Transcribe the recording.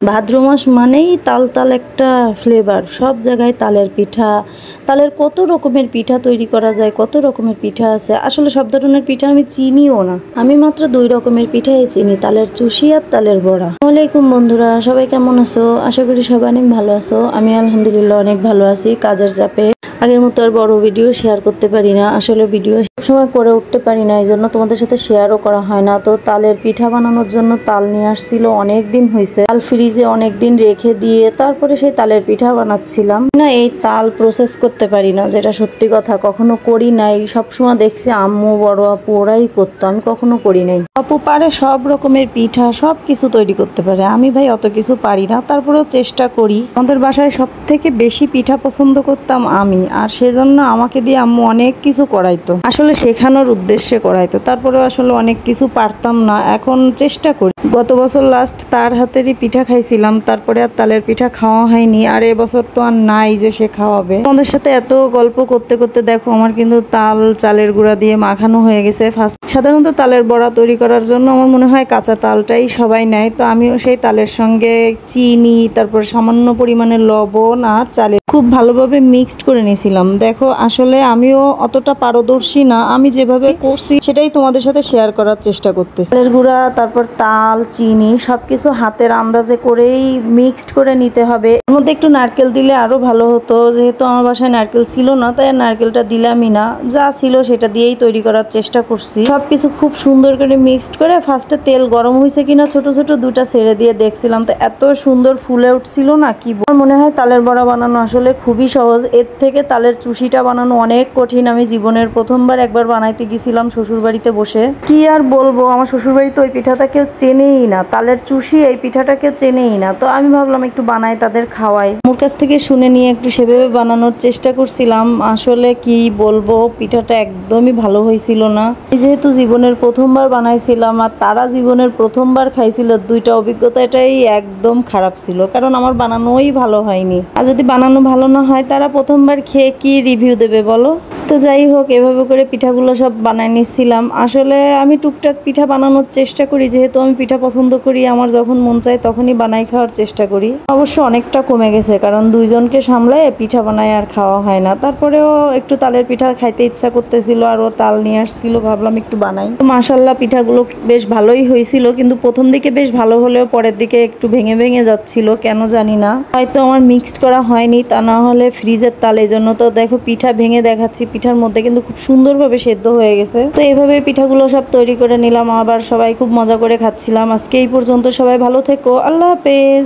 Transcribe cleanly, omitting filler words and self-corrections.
ভাদ্র মাস মানেই তাল তাল একটা ফ্লেভার, সব জায়গায় তালের পিঠা। তালের কত রকমের পিঠা তৈরি করা যায়, কত রকমের পিঠা আছে। আসলে সব ধরনের পিঠা আমি চিনিও না, আমি মাত্র 2 রকমের পিঠাই চিনি, তালের চুষি আর তালের বড়া। আসসালামু আলাইকুম বন্ধুরা, সবাই কেমন আছো? আশা করি সবাই অনেক ভালো আছো। আমি আলহামদুলিল্লাহ অনেক ভালো আছি। কাজের চাপে আগের মতো আর বড় ভিডিও শেয়ার করতে পারি না, আসলে ভিডিও সবসময় করে উঠতে পারি না, এই জন্য তোমাদের সাথে শেয়ারও করা হয় না। তো তালের পিঠা বানানোর জন্য তাল নিয়ে আসছিল, অনেক দিন হয়েছে, তাল ফ্রিজে অনেক দিন রেখে দিয়ে তারপরে সেই তালের পিঠা বানাচ্ছিলাম। না, এই তাল প্রসেস করতে পারি না, যেটা সত্যি কথা, কখনো করি নাই। সবসময় দেখছি আম্মু, বড় আপু ওরাই করতো, আমি কখনো করি নাই। আপু পারে সব রকমের পিঠা সব কিছু তৈরি করতে পারে, আমি ভাই অত কিছু পারি না, তারপরেও চেষ্টা করি। আমাদের বাসায় সব থেকে বেশি পিঠা পছন্দ করতাম আমি, আর সেজন্য আমাকে দিয়ে আম্মু অনেক কিছু করাইতো, আসলে শেখানোর উদ্দেশ্যে করাইতো। তারপরে আসলে অনেক কিছু পারতাম না, এখন চেষ্টা করি। গত বছর লাস্ট তার হাতেরই পিঠা খাইছিলাম, তারপরে আর তালের পিঠা খাওয়া হয়নি। আর এবছর তো আর নাই যে সে খাওয়াবে। আমাদের সাথে এত গল্প করতে করতে দেখো আমার কিন্তু তাল চালের গুঁড়া দিয়ে মাখানো হয়ে গেছে। সাধারণত তালের বড়া তৈরি করার জন্য আমার মনে হয় কাঁচা তালটাই সবাই নেয়, তো আমিও সেই তালের সঙ্গে চিনি, তারপর সামান্য পরিমাণে লবণ আর চালের খুব ভালোভাবে মিক্সড করে নিয়েছিলাম। দেখো আসলে আমিও অতটা পারদর্শী না, আমি যেভাবে করছি সেটাই তোমাদের সাথে শেয়ার করার চেষ্টা করতেছি। চালের গুঁড়া, তারপর তাল, চিনি সবকিছু হাতের আন্দাজে করেই মিক্সড করে নিতে হবে। এর মধ্যে একটু নারকেল দিলে আরো ভালো হতো, যেহেতু আমার বাসায় নারকেল ছিল না তাই নারকেলটা দিলামই না, যা ছিল সেটা দিয়েই তৈরি করার চেষ্টা করছি। সবকিছু খুব সুন্দর করে মিক্সড করে ফার্স্টে তেল গরম হয়েছে কিনা ছোট ছোট দুটা ছেড়ে দিয়ে দেখছিলাম, তো এত সুন্দর ফুলে উঠছিল না কি। আমার মনে হয় তালের বড়া বানানো আসলে খুবই সহজ, এর থেকে তালের চুষিটা বানানো অনেক কঠিন। আমি জীবনের প্রথমবার একবার বানাইতে গেছিলাম শ্বশুর বাড়িতে বসে, কি আর বলবো, আমার শ্বশুর বাড়িতে ওই পিঠাটা কেউ চেনেই না, তালের চুষি এই পিঠাটা কেউ চেনেই না। তো আমি ভাবলাম একটু বানাই, তাদের খাওয়াই। মোর কাছ থেকে শুনে নিয়ে একটু সেভাবে বানানোর চেষ্টা করছিলাম। আসলে কি বলবো, পিঠাটা একদমই ভালো হয়েছিল না। যেহেতু জীবনের প্রথমবার বানাইছিলাম আর তারা জীবনের প্রথমবার খাইছিল, দুইটা অভিজ্ঞতাটাই একদম খারাপ ছিল, কারণ আমার বানানোই ভালো হয়নি। আর যদি বানানো ভালো না হয় তারা প্রথমবার খেয়ে কি রিভিউ দেবে বলো? তো যাই হোক, এভাবে করে পিঠাগুলো সব বানাই নিচ্ছিলাম। আসলে আমি টুকটাক পিঠা বানানোর চেষ্টা করি, যেহেতু আমি পিঠা পছন্দ করি, আমার যখন মন চায় তখনই বানাই খাওয়ার চেষ্টা করি। অবশ্য অনেকটা কমে গেছে, কারণ দুইজনকে সামলায় পিঠা বানায় আর খাওয়া হয় না। তারপরেও একটু তালের পিঠা খাইতে ইচ্ছা করতেছিল, আর ও তাল নিয়ে আসছিল, ভাবলাম একটু বানাই। মাশাল্লাহ পিঠাগুলো বেশ ভালোই হয়েছিল, কিন্তু প্রথম দিকে বেশ ভালো হলেও পরের দিকে একটু ভেঙে ভেঙে যাচ্ছিল, কেন জানি না, হয়তো আমার মিক্সড করা হয়নি, তা না হলে ফ্রিজের তাল, এই জন্য। তো দেখো পিঠা ভেঙে দেখাচ্ছি, পিঠার মধ্যে কিন্তু খুব সুন্দরভাবে সেদ্ধ হয়ে গেছে। তো এইভাবে পিঠাগুলো সব তৈরি করে নিলাম, আবার সবাই খুব মজা করে খাচ্ছিলাম। আজকে এই পর্যন্ত, সবাই ভালো থেকো, আল্লাহ হাফেজ।